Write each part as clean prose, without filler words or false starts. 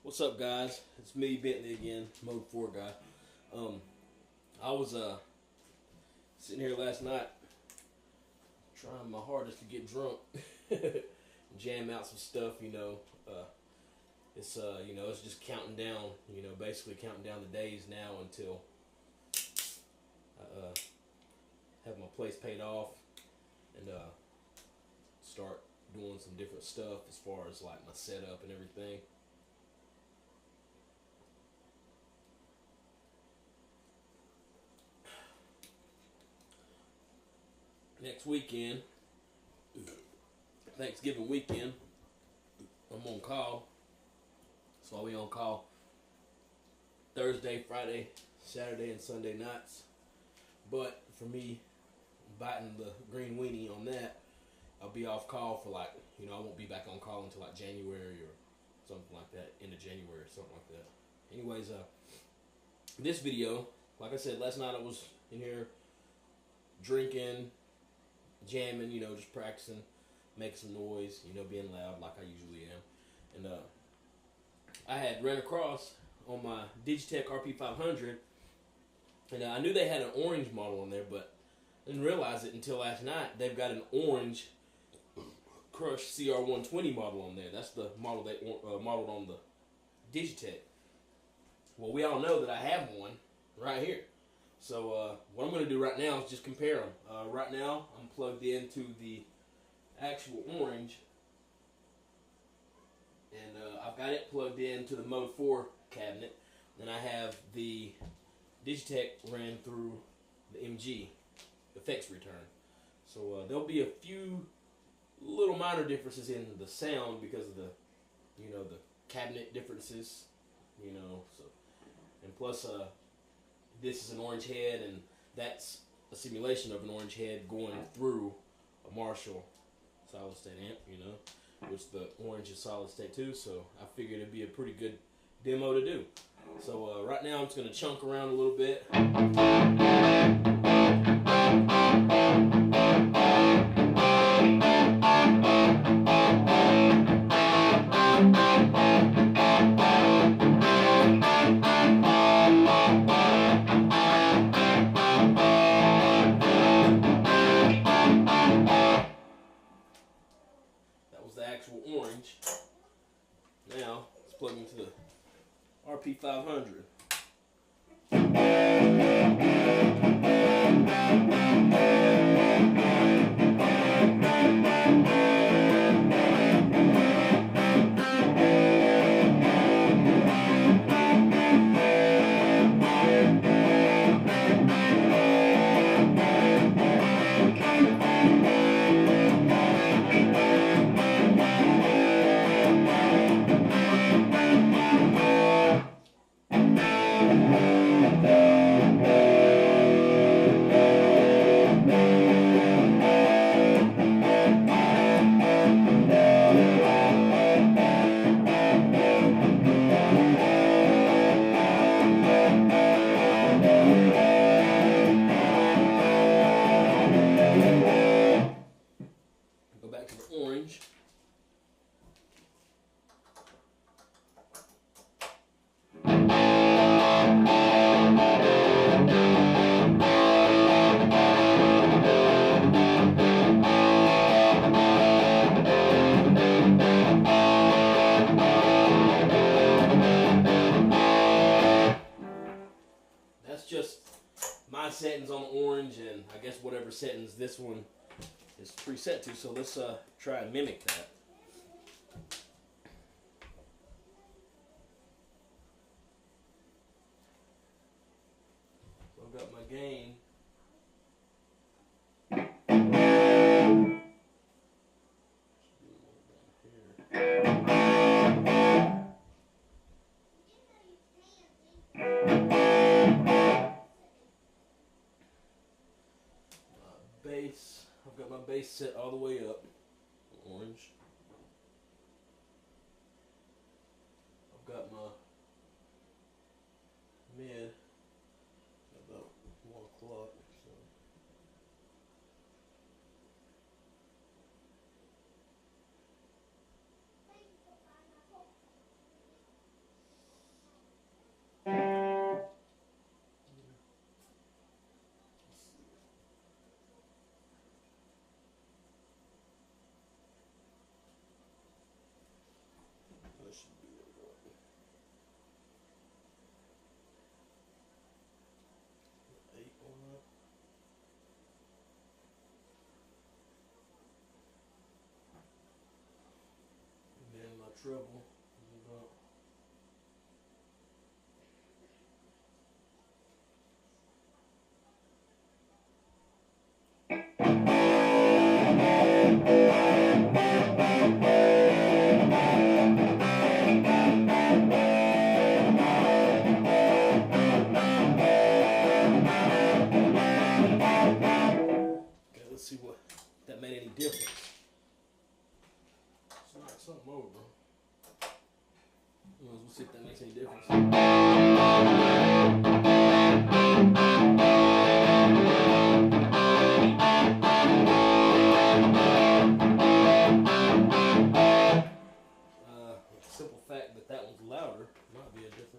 What's up, guys? It's me, Bentley again, Mode 4 guy. I was sitting here last night trying my hardest to get drunk, jam out some stuff. It's just counting down. Basically counting down the days now until I have my place paid off and start doing some different stuff as far as like my setup and everything. Next weekend, Thanksgiving weekend, I'm on call. So I'll be on call Thursday, Friday, Saturday, and Sunday nights. But for me, biting the green weenie on that, I'll be off call for I won't be back on call until like January or something like that, end of January or something like that. Anyways, this video, like I said, last night I was in here drinking, jamming, just practicing, making some noise, being loud like I usually am. And I had ran across on my Digitech RP500, and I knew they had an orange model on there, but I didn't realize it until last night. They've got an orange crushed CR120 model on there. That's the model they modeled on the Digitech. Well, we all know that I have one right here. So what I'm going to do right now is just compare them. Right now, I'm plugged into the actual orange, and I've got it plugged into the Mode 4 cabinet. Then I have the Digitech ran through the MG effects return. So there'll be a few little minor differences in the sound because of the cabinet differences, So, and plus this is an orange head, and that's a simulation of an orange head going through a Marshall solid state amp, which the orange is solid state too, so I figured it'd be a pretty good demo to do. So right now I'm just going to chunk around a little bit. The actual orange. Now let's plug into the RP500. Go back to the orange. That's just my settings on the orange, and I guess whatever settings this one is preset to. So let's try and mimic that. So I've got my gain. Bass. I've got my bass set all the way up. Orange. I've got my mid about 1 o'clock. So. See if that makes any difference. The simple fact that that one's louder might be a difference.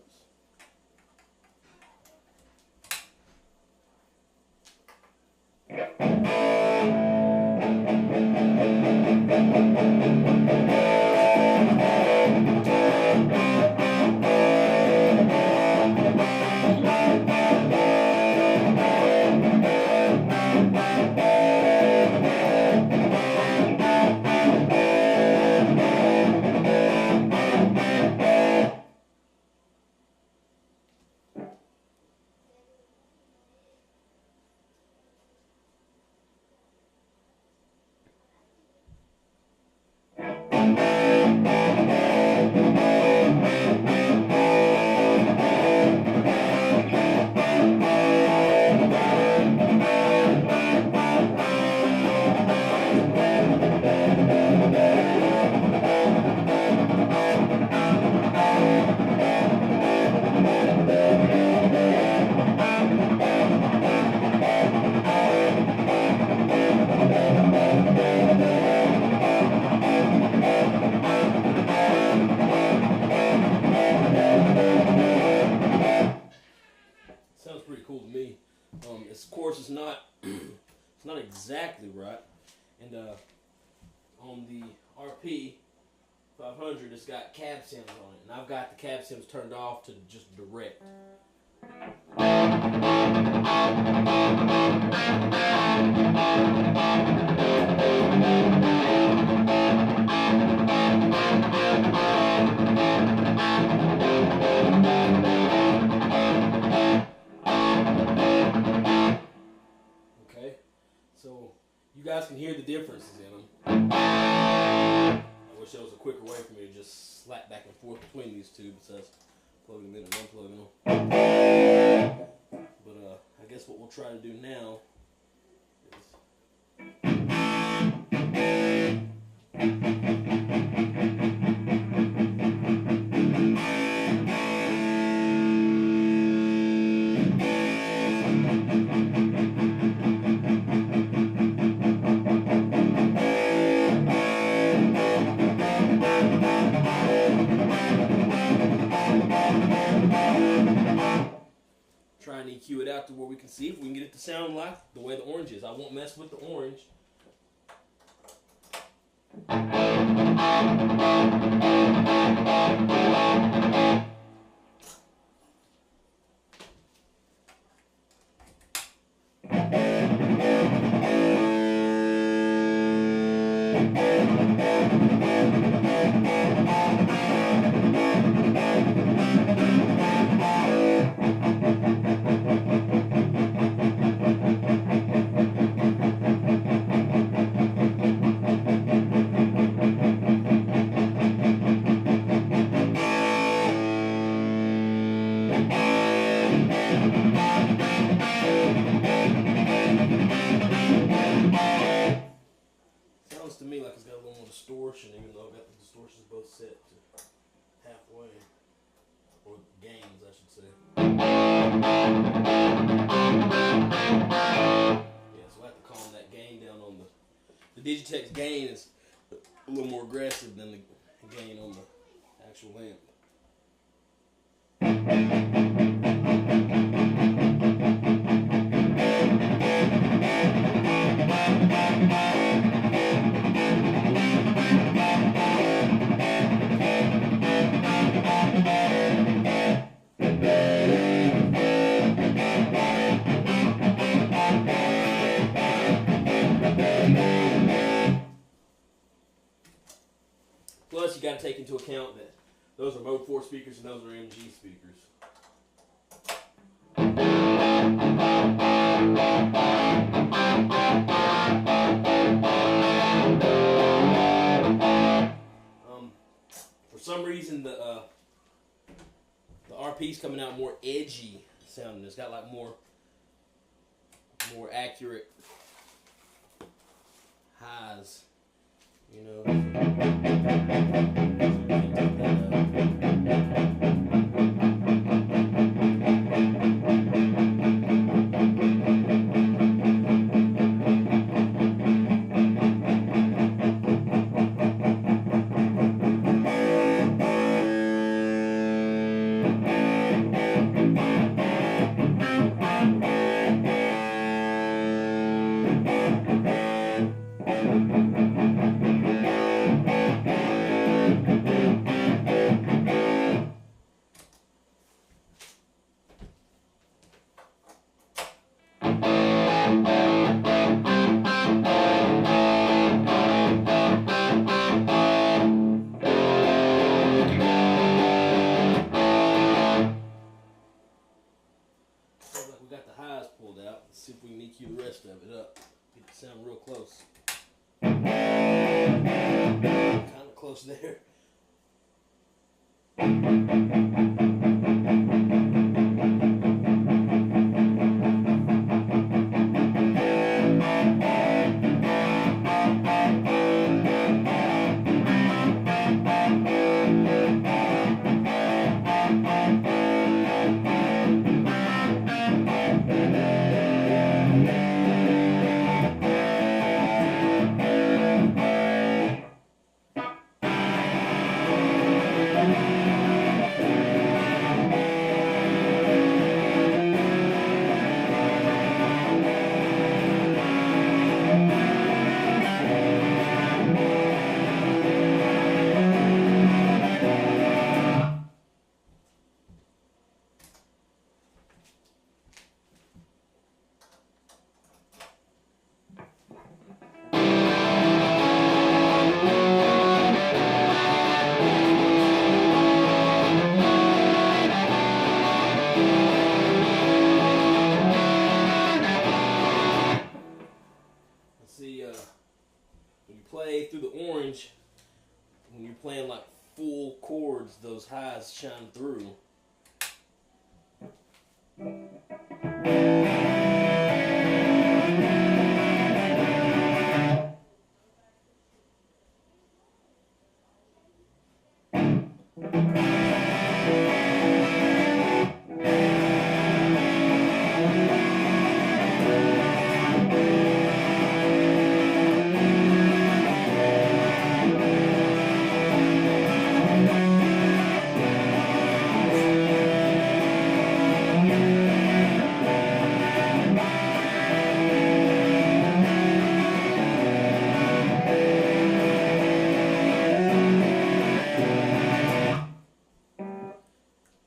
Sounds pretty cool to me. Of course, it's not it's not exactly right. And on the RP500, it's got cab sims on it, and I've got the cab sims turned off to just direct. Okay, so you guys can hear the differences in them. I wish there was a quicker way for me to just slap back and forth between these two besides plugging them in and unplugging them. But I guess what we'll try to do now try and EQ it out to where we can see if we can get it to sound like the way the orange is. I won't mess with the orange. Sounds to me like it's got a little more distortion, even though I've got the distortions both set to halfway, or gains, I should say. Yeah, so I have to calm that gain down on the Digitech's gain is a little more aggressive than the gain on the actual amp. Plus, you got to take into account that those are Mode 4 speakers and those are MG speakers. For some reason, the RP's coming out more edgy sounding. It's got like more accurate highs, you know. cue the rest of it up. Get it sound real close. Kind of close there. When you play through the orange, when you're playing like full chords, those highs shine through.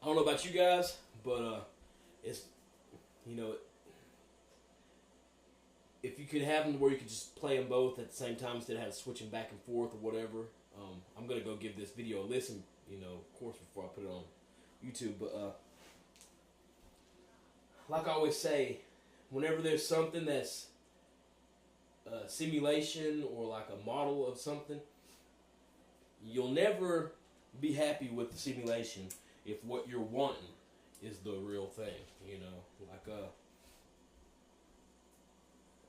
I don't know about you guys, but it's, you know, if you could have them where you could just play them both at the same time instead of having switching back and forth or whatever, I'm gonna go give this video a listen, you know, of course, before I put it on YouTube. But like I always say, whenever there's something that's a simulation or like a model of something, you'll never be happy with the simulation if what you're wanting is the real thing, you know. Like,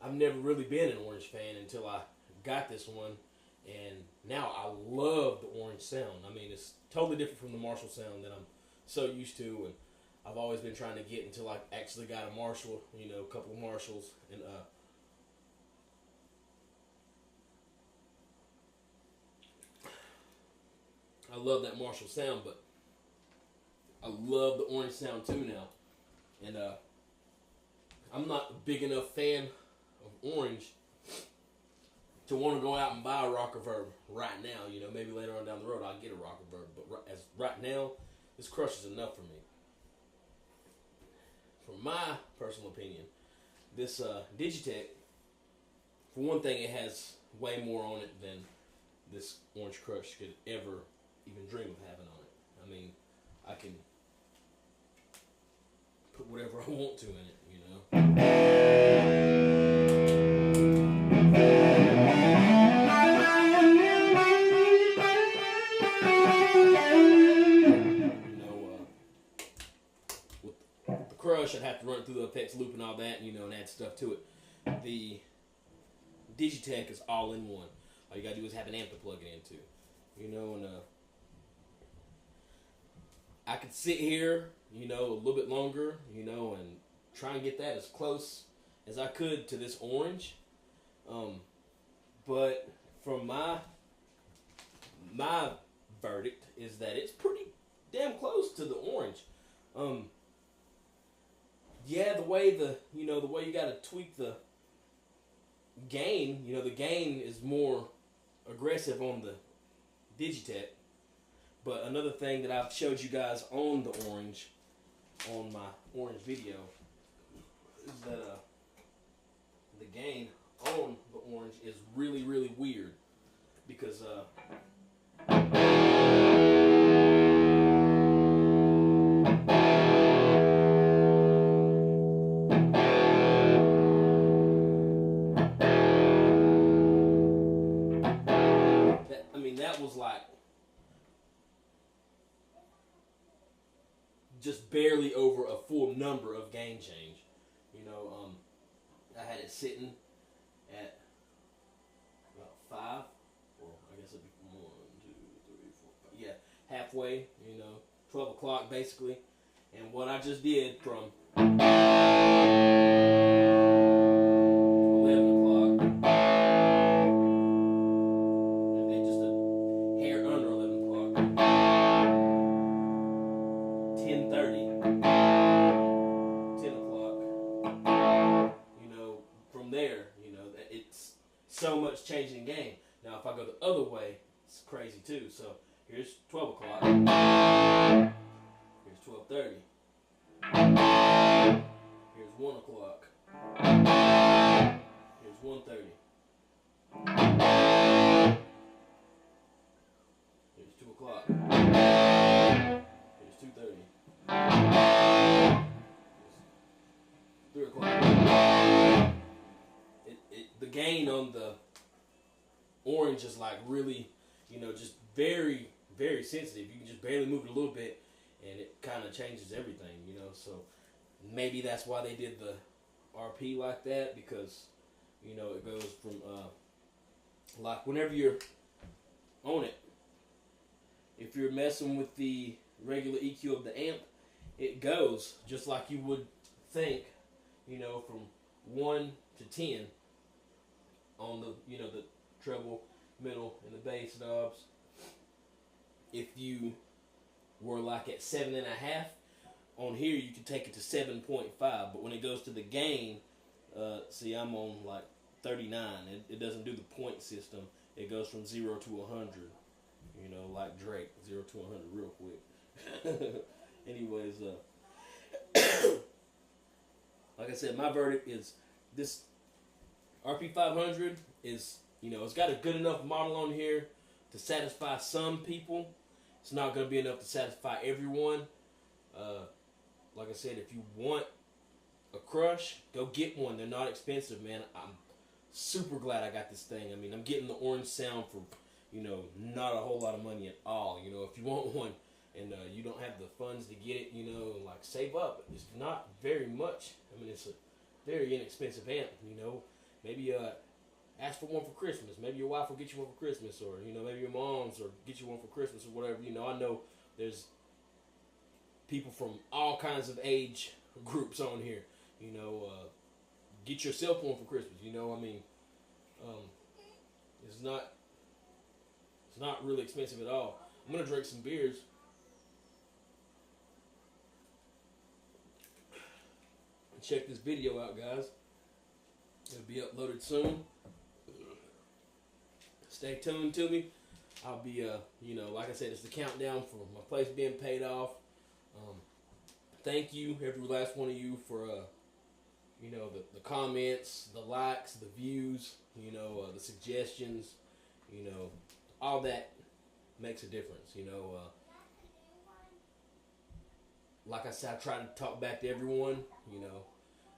I've never really been an orange fan until I got this one, and now I love the orange sound. I mean, it's totally different from the Marshall sound that I'm so used to, and I've always been trying to get until I actually got a Marshall, you know, a couple of Marshalls, and I love that Marshall sound, but I love the orange sound too now. And I'm not a big enough fan of orange to want to go out and buy a rock reverb right now. You know, maybe later on down the road I'll get a rock reverb, but as right now, this crush is enough for me. From my personal opinion, this Digitech, for one thing, it has way more on it than this orange crush could ever even dream of having on it. I mean, I can put whatever I want to in it, you know. With the crush, I'd have to run through the effects loop and all that, you know, and add stuff to it. The Digitech is all in one. All you gotta do is have an amp to plug it into, you know. And I could sit here, you know, a little bit longer, you know, and try and get that as close as I could to this orange. But from my verdict is that it's pretty damn close to the orange. Yeah, the way you gotta tweak the gain, you know, the gain is more aggressive on the Digitech. But another thing that I've showed you guys on the orange, on my orange video, is that the gain on the orange is really, really weird. Because just barely over a full number of gain change. You know, I had it sitting at about 5, or I guess it'd be 1, 2, 3, 4, 5. Yeah, halfway. You know, 12 o'clock basically. And what I just did from 11 o'clock, and then just a hair under 11 o'clock, 10:30, 10 o'clock. You know, from there, you know, it's so much changing in game. Now, if I go the other way, it's crazy too. So here's 12 o'clock. Here's 12:30. Here's 1 o'clock. Here's 1:30. Here's 2 o'clock. Here's 2:30. Here's 3 o'clock. The gain on the orange is like really, you know, just very, very sensitive. You can just barely move it a little bit, and it kind of changes everything, you know. So maybe that's why they did the RP like that, because, you know, it goes from like whenever you're on it, if you're messing with the regular EQ of the amp, it goes just like you would think, you know, from 1 to 10 on the, you know, the treble, middle, and the bass knobs. If you were like at 7.5, on here you can take it to 7.5, but when it goes to the gain, see, I'm on like 39. It doesn't do the point system. It goes from 0 to 100, you know, like Drake, 0 to 100 real quick. Anyways, like I said, my verdict is this RP500 is, you know, it's got a good enough model on here to satisfy some people. It's not going to be enough to satisfy everyone. Like I said, if you want a crush, go get one. They're not expensive, man. I'm super glad I got this thing. I mean, I'm getting the orange sound for, you know, not a whole lot of money at all. You know, if you want one and you don't have the funds to get it, you know, like save up. It's not very much. I mean, it's a very inexpensive amp, you know. Maybe ask for one for Christmas. Maybe your wife will get you one for Christmas, or, you know, maybe your mom's or get you one for Christmas or whatever. You know, I know there's people from all kinds of age groups on here. You know, get yourself one for Christmas. You know, I mean, it's not really expensive at all. I'm gonna drink some beers. Check this video out, guys. It'll be uploaded soon. Stay tuned to me. I'll be, you know, like I said, it's the countdown for my place being paid off. Thank you, every last one of you, for, you know, the comments, the likes, the views, you know, the suggestions, you know, all that makes a difference, you know. Like I said, I try to talk back to everyone, you know.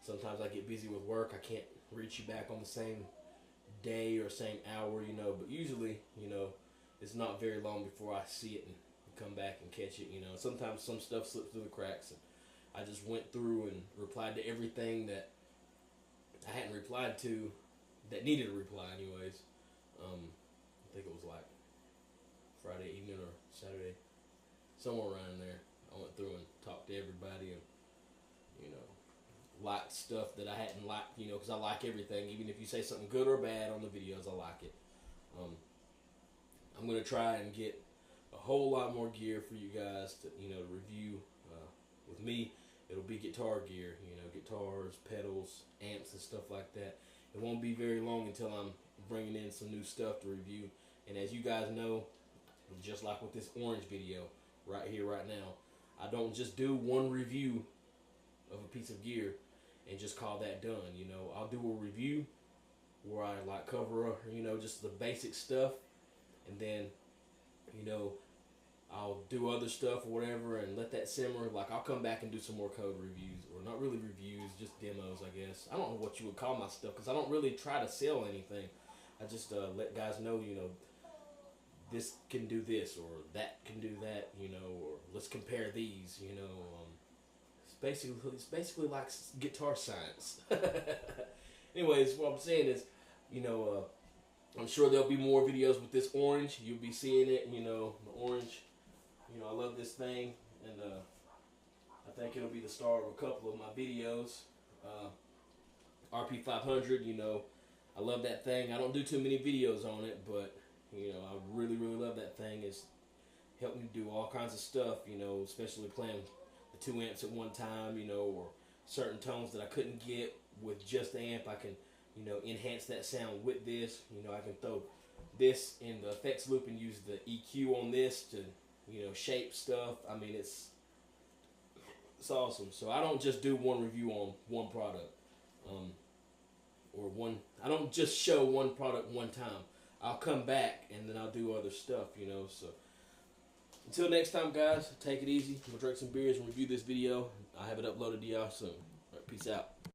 Sometimes I get busy with work. I can't reach you back on the same day or same hour, you know, but usually, you know, it's not very long before I see it and come back and catch it, you know. Sometimes some stuff slips through the cracks, and I just went through and replied to everything that I hadn't replied to that needed a reply anyways. I think it was like Friday evening or Saturday, somewhere around there. I went through and talked to everybody and, you know, liked stuff that I hadn't liked, you know, because I like everything. Even if you say something good or bad on the videos, I like it. I'm going to try and get a whole lot more gear for you guys to, you know, review. With me, it'll be guitar gear, you know, guitars, pedals, amps, and stuff like that. It won't be very long until I'm bringing in some new stuff to review. And as you guys know, just like with this orange video right here, right now, I don't just do one review of a piece of gear and just call that done. You know, I'll do a review where I like cover, you know, just the basic stuff, and then, you know, I'll do other stuff or whatever and let that simmer. Like, I'll come back and do some more code reviews, or not really reviews, just demos, I guess. I don't know what you would call my stuff, because I don't really try to sell anything. I just let guys know, you know, this can do this or that can do that, you know, or let's compare these, you know. It's basically like guitar science. Anyways, what I'm saying is, you know, I'm sure there'll be more videos with this orange. You'll be seeing it, you know, the orange. You know, I love this thing, and I think it'll be the star of a couple of my videos. RP500, you know, I love that thing. I don't do too many videos on it, but you know, I really, really love that thing. It's helped me do all kinds of stuff, you know, especially playing the 2 amps at one time, you know, or certain tones that I couldn't get with just the amp. I can, you know, enhance that sound with this. You know, I can throw this in the effects loop and use the EQ on this to, you know, shape stuff. I mean, it's awesome. So I don't just do one review on one product, I don't just show one product one time. I'll come back and then I'll do other stuff, you know. So until next time, guys, take it easy. I'm gonna drink some beers and review this video. I'll have it uploaded to y'all soon. All right, peace out.